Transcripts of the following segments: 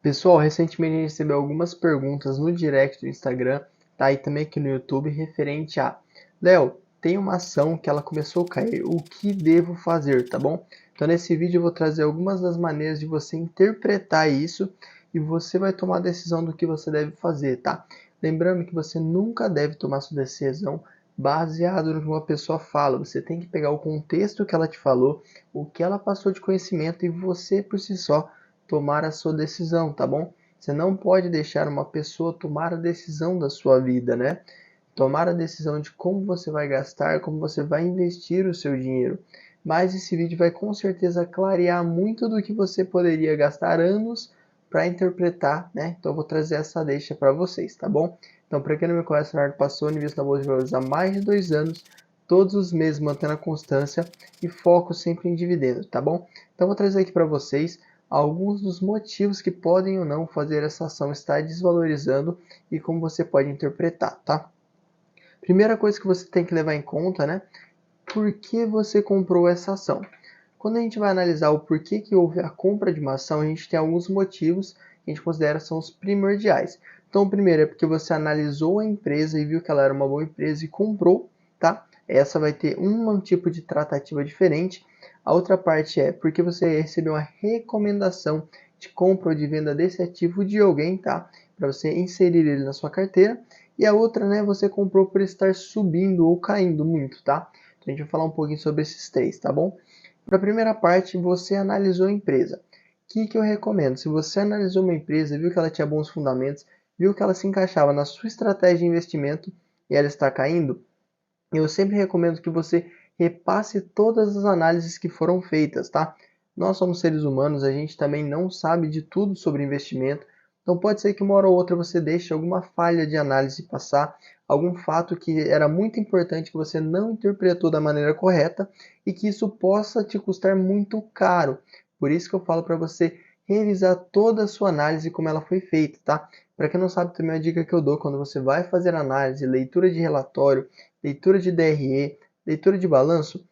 Pessoal, recentemente a gente recebeu algumas perguntas no direct do Instagram, tá? E também aqui no YouTube, referente a Léo, tem uma ação que ela começou a cair, o que devo fazer, tá bom? Então nesse vídeo eu vou trazer algumas das maneiras de você interpretar isso e você vai tomar a decisão do que você deve fazer, tá? Lembrando que você nunca deve tomar sua decisão baseado no que uma pessoa fala. Você tem que pegar o contexto que ela te falou, o que ela passou de conhecimento e você por si só tomar a sua decisão, tá bom? Você não pode deixar uma pessoa tomar a decisão da sua vida, né? Tomar a decisão de como você vai gastar, como você vai investir o seu dinheiro. Mas esse vídeo vai com certeza clarear muito do que você poderia gastar anos para interpretar, né? Então eu vou trazer essa deixa para vocês, tá bom? Então, para quem não me conhece, Leonardo Passoni, invisto na Bolsa de Valores há mais de 2 anos, todos os meses mantendo a constância e foco sempre em dividendos, tá bom? Então, eu vou trazer aqui para vocês alguns dos motivos que podem ou não fazer essa ação estar desvalorizando e como você pode interpretar, tá? Primeira coisa que você tem que levar em conta, né? Por que você comprou essa ação? Quando a gente vai analisar o porquê que houve a compra de uma ação, a gente tem alguns motivos que a gente considera são os primordiais. Então, o primeiro é porque você analisou a empresa e viu que ela era uma boa empresa e comprou, tá? Essa vai ter um tipo de tratativa diferente. A outra parte é porque você recebeu uma recomendação de compra ou de venda desse ativo de alguém, tá? Para você inserir ele na sua carteira. E a outra, né, você comprou por estar subindo ou caindo muito, tá? Então a gente vai falar um pouquinho sobre esses três, tá bom? Para a primeira parte, você analisou a empresa. O que eu recomendo? Se você analisou uma empresa, viu que ela tinha bons fundamentos, viu que ela se encaixava na sua estratégia de investimento e ela está caindo, eu sempre recomendo que você repasse todas as análises que foram feitas, tá? Nós somos seres humanos, a gente também não sabe de tudo sobre investimento, então pode ser que uma hora ou outra você deixe alguma falha de análise passar, algum fato que era muito importante que você não interpretou da maneira correta e que isso possa te custar muito caro. Por isso que eu falo para você revisar toda a sua análise como ela foi feita, tá? Para quem não sabe, também a dica que eu dou quando você vai fazer análise, leitura de relatório, leitura de DRE, leitura de balanço,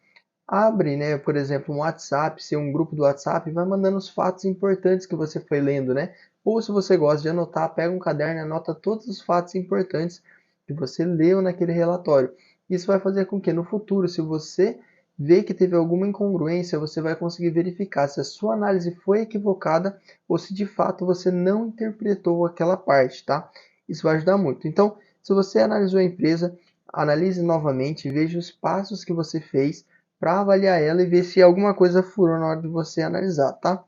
abre, né, por exemplo, um WhatsApp, se é um grupo do WhatsApp, e vai mandando os fatos importantes que você foi lendo, né? Ou se você gosta de anotar, pega um caderno e anota todos os fatos importantes que você leu naquele relatório. Isso vai fazer com que no futuro, se você vê que teve alguma incongruência, você vai conseguir verificar se a sua análise foi equivocada ou se de fato você não interpretou aquela parte, tá? Isso vai ajudar muito. Então, se você analisou a empresa, analise novamente, veja os passos que você fez para avaliar ela e ver se alguma coisa furou na hora de você analisar, tá?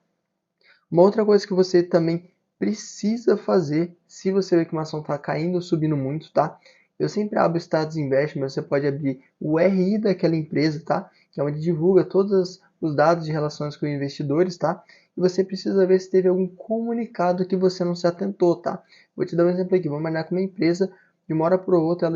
Uma outra coisa que você também precisa fazer, se você vê que uma ação está caindo ou subindo muito, tá? Eu sempre abro o status investment, você pode abrir o RI daquela empresa, tá? Que é onde divulga todos os dados de relações com investidores, tá? E você precisa ver se teve algum comunicado que você não se atentou, tá? Vou te dar um exemplo aqui, vamos imaginar que uma empresa, de uma hora para outra,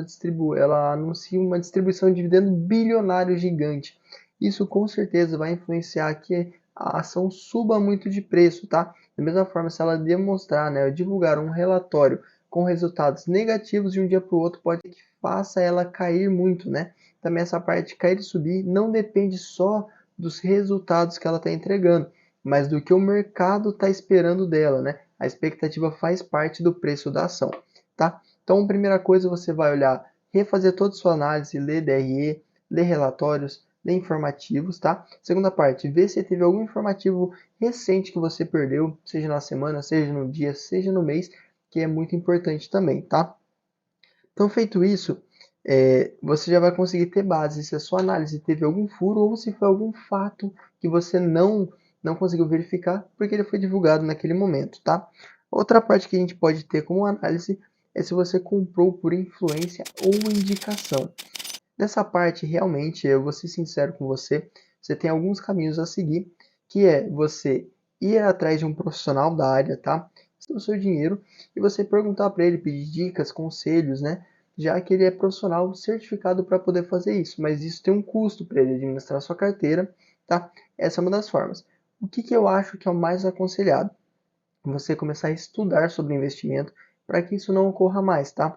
ela anuncia uma distribuição de dividendo bilionário gigante. Isso com certeza vai influenciar que a ação suba muito de preço, tá? Da mesma forma, se ela demonstrar, né, divulgar um relatório com resultados negativos de um dia para o outro, pode que faça ela cair muito, né? Também essa parte de cair e subir não depende só dos resultados que ela está entregando, mas do que o mercado está esperando dela, né? A expectativa faz parte do preço da ação, tá? Então, primeira coisa, você vai olhar, refazer toda a sua análise, ler DRE, ler relatórios, ler informativos, tá? Segunda parte, ver se teve algum informativo recente que você perdeu, seja na semana, seja no dia, seja no mês, que é muito importante também, tá? Então, feito isso, você já vai conseguir ter base se a sua análise teve algum furo ou se foi algum fato que você não conseguiu verificar porque ele foi divulgado naquele momento, tá? Outra parte que a gente pode ter como análise é se você comprou por influência ou indicação. Nessa parte, realmente, eu vou ser sincero com você, você tem alguns caminhos a seguir, que é você ir atrás de um profissional da área, tá? O seu dinheiro e você perguntar para ele, pedir dicas, conselhos, né? Já que ele é profissional certificado para poder fazer isso, mas isso tem um custo para ele administrar sua carteira, tá? Essa é uma das formas. O que eu acho que é o mais aconselhado? Você começar a estudar sobre investimento para que isso não ocorra mais, tá?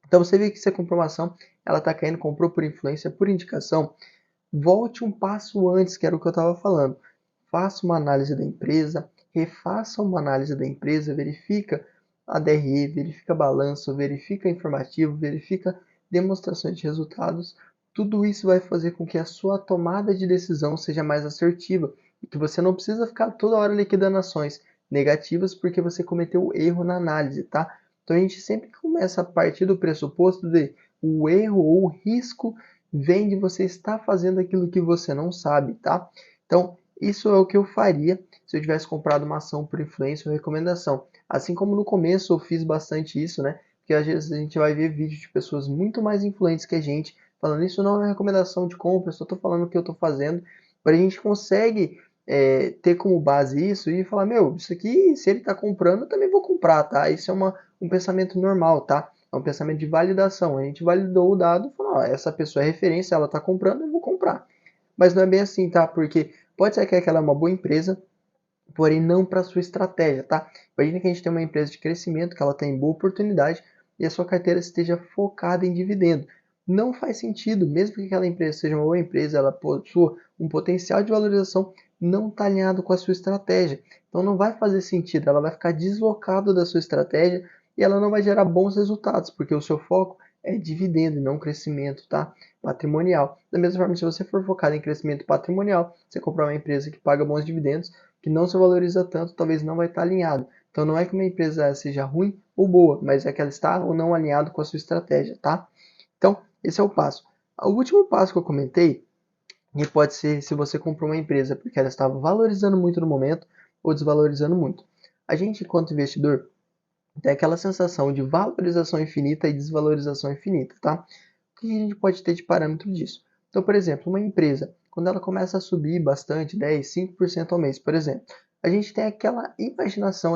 Então você vê que se a comprovação ela está caindo, comprou por influência, por indicação, volte um passo antes, que era o que eu estava falando. Faça uma análise da empresa, refaça uma análise da empresa, verifica a DRE, verifica balanço, verifica informativo, verifica demonstrações de resultados. Tudo isso vai fazer com que a sua tomada de decisão seja mais assertiva e que você não precisa ficar toda hora liquidando ações negativas porque você cometeu erro na análise, tá? Então a gente sempre começa a partir do pressuposto de o erro ou o risco vem de você estar fazendo aquilo que você não sabe, tá? Então, isso é o que eu faria se eu tivesse comprado uma ação por influência ou recomendação. Assim como no começo eu fiz bastante isso, né? Porque às vezes a gente vai ver vídeos de pessoas muito mais influentes que a gente, falando isso não é uma recomendação de compra, eu só estou falando o que eu estou fazendo. Mas a gente consegue ter como base isso e falar, meu, isso aqui, se ele está comprando, eu também vou comprar, tá? Isso é um pensamento normal, tá? É um pensamento de validação. A gente validou o dado, falou, ó, essa pessoa é referência, ela está comprando, eu vou comprar. Mas não é bem assim, tá? Porque pode ser que aquela é uma boa empresa, porém não para sua estratégia, tá? Imagina que a gente tem uma empresa de crescimento, que ela tem boa oportunidade e a sua carteira esteja focada em dividendo. Não faz sentido, mesmo que aquela empresa seja uma boa empresa, ela possua um potencial de valorização, não está alinhado com a sua estratégia. Então não vai fazer sentido, ela vai ficar deslocada da sua estratégia e ela não vai gerar bons resultados, porque o seu foco é dividendo e não crescimento, tá? Patrimonial. Da mesma forma, se você for focado em crescimento patrimonial, você comprar uma empresa que paga bons dividendos, que não se valoriza tanto, talvez não vai estar alinhado. Então não é que uma empresa seja ruim ou boa, mas é que ela está ou não alinhado com a sua estratégia, tá? Então, esse é o passo. O último passo que eu comentei, e pode ser se você comprou uma empresa porque ela estava valorizando muito no momento ou desvalorizando muito. A gente, enquanto investidor, tem aquela sensação de valorização infinita e desvalorização infinita, tá? O que a gente pode ter de parâmetro disso? Então, por exemplo, uma empresa, quando ela começa a subir bastante, 10, 5% ao mês, por exemplo, a gente tem aquela imaginação,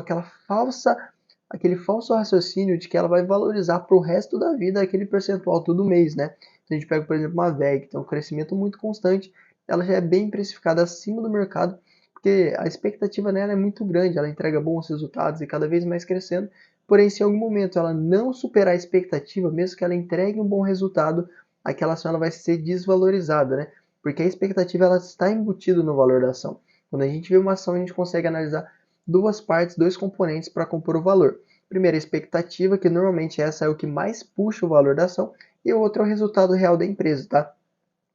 aquele falso raciocínio de que ela vai valorizar para o resto da vida aquele percentual todo mês, né? Então, a gente pega, por exemplo, uma VEG, que tem um crescimento muito constante, ela já é bem precificada acima do mercado, porque a expectativa nela é muito grande, ela entrega bons resultados e cada vez mais crescendo. Porém, se em algum momento ela não superar a expectativa, mesmo que ela entregue um bom resultado, aquela ação ela vai ser desvalorizada, né? Porque a expectativa ela está embutida no valor da ação. Quando a gente vê uma ação, a gente consegue analisar duas partes, dois componentes para compor o valor. Primeiro, a expectativa, que normalmente essa é o que mais puxa o valor da ação, e o outro é o resultado real da empresa, tá?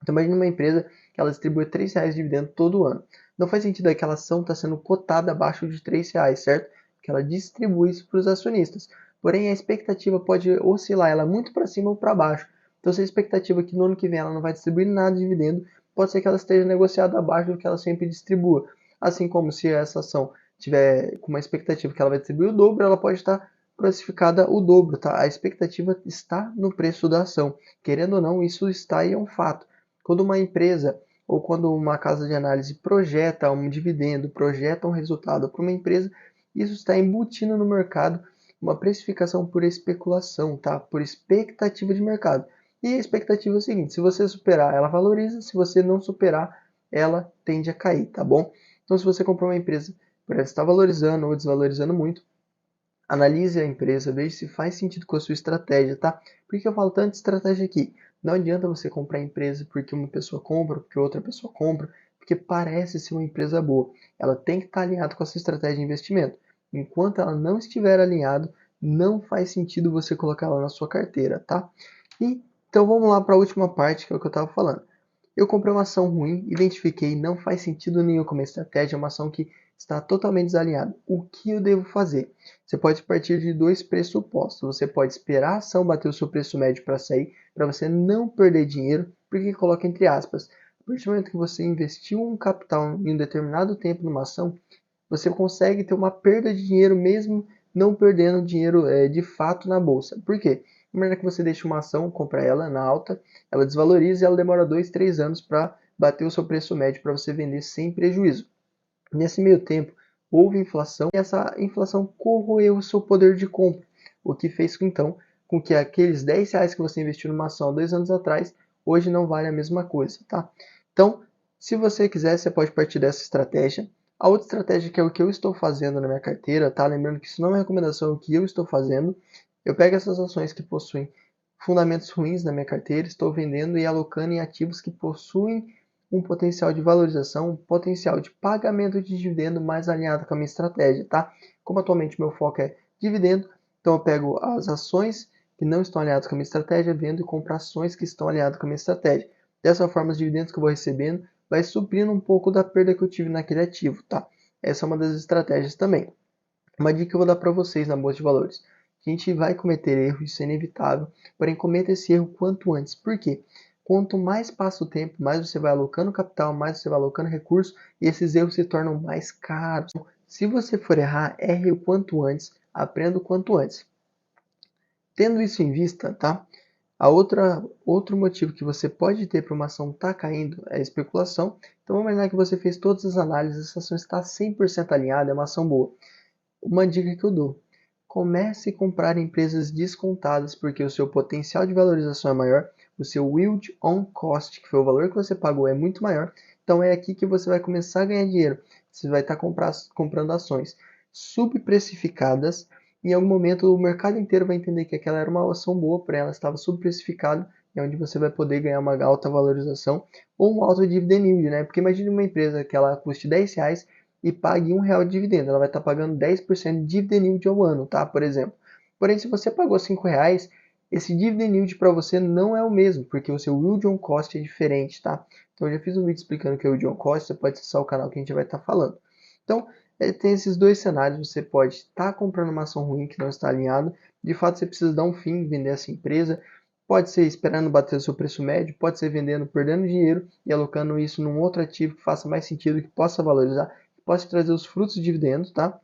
Então, imagine uma empresa que ela distribui R$ 3 de dividendo todo ano. Não faz sentido aquela ação estar sendo cotada abaixo de R$ 3, certo? Porque ela distribui isso para os acionistas. Porém, a expectativa pode oscilar ela muito para cima ou para baixo. Então, se a expectativa é que no ano que vem ela não vai distribuir nada de dividendo, pode ser que ela esteja negociada abaixo do que ela sempre distribua. Assim como se essa ação tiver com uma expectativa que ela vai distribuir o dobro, ela pode estar precificada o dobro, tá? A expectativa está no preço da ação. Querendo ou não, isso está e é um fato. Quando uma empresa ou quando uma casa de análise projeta um dividendo, projeta um resultado para uma empresa, isso está embutindo no mercado uma precificação por especulação, tá? Por expectativa de mercado. E a expectativa é o seguinte: se você superar, ela valoriza; se você não superar, ela tende a cair, tá bom? Então, se você comprou uma empresa por ela estar valorizando ou desvalorizando muito, analise a empresa, veja se faz sentido com a sua estratégia, tá? Por que eu falo tanto de estratégia aqui? Não adianta você comprar a empresa porque uma pessoa compra, porque outra pessoa compra, porque parece ser uma empresa boa. Ela tem que estar alinhada com a sua estratégia de investimento. Enquanto ela não estiver alinhada, não faz sentido você colocar ela na sua carteira, tá? E, então vamos lá para a última parte, que é o que eu estava falando. Eu comprei uma ação ruim, identifiquei, não faz sentido nenhum como estratégia, é uma ação que está totalmente desalinhada. O que eu devo fazer? Você pode partir de dois pressupostos. Você pode esperar a ação bater o seu preço médio para sair, para você não perder dinheiro, porque coloca entre aspas. A partir do momento que você investiu um capital em um determinado tempo numa ação, você consegue ter uma perda de dinheiro mesmo não perdendo dinheiro de fato na bolsa. Por quê? Imagina que você deixa uma ação, compra ela na alta, ela desvaloriza e ela demora 2, 3 anos para bater o seu preço médio para você vender sem prejuízo. Nesse meio tempo, houve inflação e essa inflação corroeu o seu poder de compra, o que fez então com que aqueles R$ 10 que você investiu numa ação há 2 anos atrás, hoje não vale a mesma coisa, tá? Então, se você quiser, você pode partir dessa estratégia. A outra estratégia que é o que eu estou fazendo na minha carteira, tá? Lembrando que isso não é uma recomendação, é o que eu estou fazendo. Eu pego essas ações que possuem fundamentos ruins na minha carteira, estou vendendo e alocando em ativos que possuem um potencial de valorização, um potencial de pagamento de dividendo mais alinhado com a minha estratégia, tá? Como atualmente meu foco é dividendo, então eu pego as ações que não estão alinhadas com a minha estratégia, vendo e compro ações que estão alinhadas com a minha estratégia. Dessa forma, os dividendos que eu vou recebendo vai suprindo um pouco da perda que eu tive naquele ativo, tá? Essa é uma das estratégias também. Uma dica que eu vou dar para vocês na Bolsa de Valores. A gente vai cometer erro, isso é inevitável, porém cometa esse erro quanto antes. Por quê? Quanto mais passa o tempo, mais você vai alocando capital, mais você vai alocando recursos e esses erros se tornam mais caros. Se você for errar, erre o quanto antes, aprenda o quanto antes. Tendo isso em vista, tá? Outro motivo que você pode ter para uma ação estar caindo é a especulação. Então vamos imaginar que você fez todas as análises, essa ação está 100% alinhada, é uma ação boa. Uma dica que eu dou: comece a comprar empresas descontadas, porque o seu potencial de valorização é maior, o seu yield on cost, que foi o valor que você pagou, é muito maior. Então é aqui que você vai começar a ganhar dinheiro. Você vai estar comprando ações subprecificadas. Em algum momento o mercado inteiro vai entender que aquela era uma ação boa para ela, estava subprecificada, e onde você vai poder ganhar uma alta valorização ou um alto dividend yield, né? Porque imagine uma empresa que ela custe R$ 10 e pague R$ 1 de dividendo. Ela vai estar pagando 10% de dividend yield ao ano, tá? Por exemplo. Porém, se você pagou R$ 5, esse dividend yield para você não é o mesmo, porque o seu yield on cost é diferente, tá? Então, eu já fiz um vídeo explicando o que é o yield on cost, você pode acessar o canal que a gente vai estar falando. Então, tem esses dois cenários, você pode estar comprando uma ação ruim que não está alinhada, de fato você precisa dar um fim, vender essa empresa, pode ser esperando bater o seu preço médio, pode ser vendendo, perdendo dinheiro e alocando isso num outro ativo que faça mais sentido, que possa valorizar, pode trazer os frutos de dividendos, tá?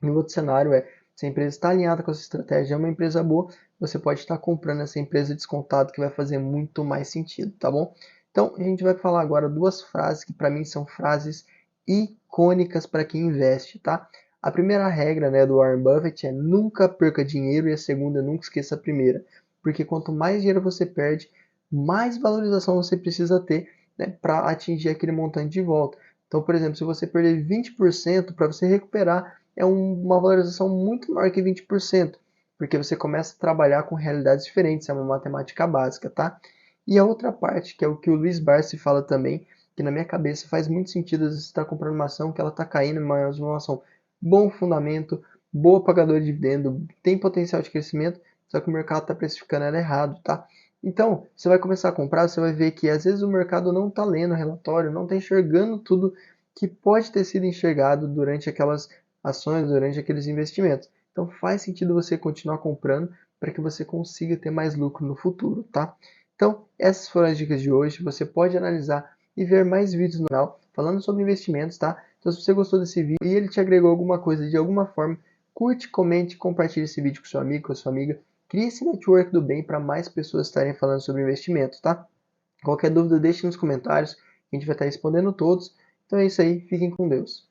E o outro cenário é, se a empresa está alinhada com essa estratégia, é uma empresa boa, você pode estar comprando essa empresa descontado que vai fazer muito mais sentido, tá bom? Então, a gente vai falar agora duas frases que para mim são frases icônicas para quem investe, tá? A primeira regra, né, do Warren Buffett é nunca perca dinheiro e a segunda, nunca esqueça a primeira. Porque quanto mais dinheiro você perde, mais valorização você precisa ter, né, para atingir aquele montante de volta. Então, por exemplo, se você perder 20%, para você recuperar é uma valorização muito maior que 20%, porque você começa a trabalhar com realidades diferentes, é uma matemática básica, tá? E a outra parte, que é o que o Luiz Barsi fala também, que na minha cabeça faz muito sentido, você estar comprando uma ação que ela está caindo, mas uma ação bom fundamento, boa pagadora de dividendo, tem potencial de crescimento, só que o mercado está precificando ela errado, tá? Então, você vai começar a comprar, você vai ver que às vezes o mercado não está lendo o relatório, não está enxergando tudo que pode ter sido enxergado durante aquelas ações, durante aqueles investimentos. Então faz sentido você continuar comprando para que você consiga ter mais lucro no futuro, tá? Então essas foram as dicas de hoje. Você pode analisar e ver mais vídeos no canal falando sobre investimentos, tá? Então se você gostou desse vídeo e ele te agregou alguma coisa de alguma forma, curte, comente, compartilhe esse vídeo com seu amigo, com sua amiga. Crie esse network do bem para mais pessoas estarem falando sobre investimentos, tá? Qualquer dúvida, deixe nos comentários, a gente vai estar respondendo todos. Então é isso aí, fiquem com Deus.